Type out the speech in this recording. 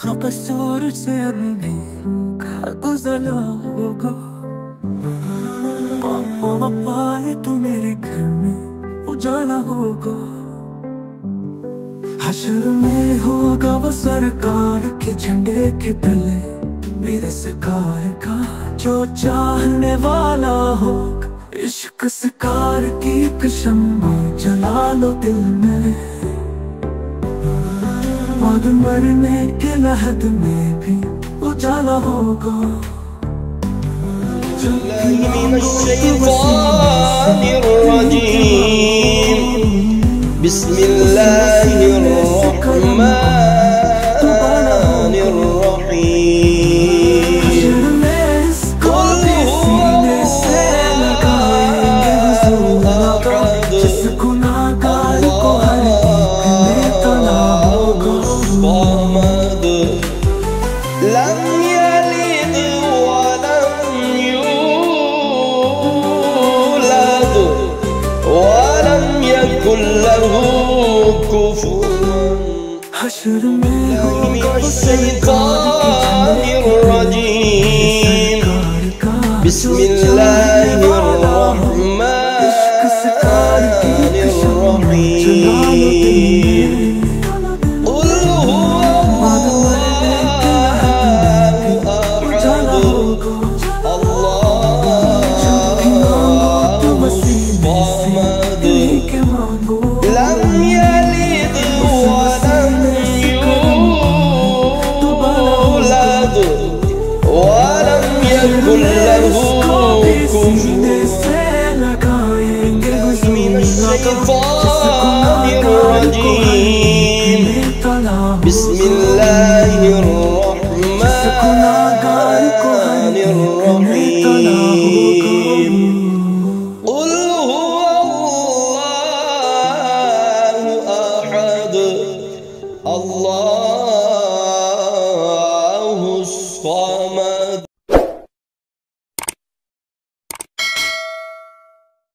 सूरज से अंधेरा गुजरा होगा। पापा आए तो मेरे घर में उजाला होगा। हश्र में होगा वो सरकार के झंडे के तले, मेरे सरकार का जो चाहने वाला होगा। इश्क सरकार की कसम जला लो दिल में, और मरने के लहद में भी उजाला होगा। हश्र में होगा शैतानिर्रजीम, बिस्मिल्लाहिर्रहमानिर्रहीम। क़ुल हुवल्लाहु अहद, अल्लाहु समद, लम यलिद वलम यूलद वलम यकुन लहू कुफुवन अहद। मिनश्शैतानिर्रजीम, बिस्मिल्लाहिर्रहमानिर्रहीम।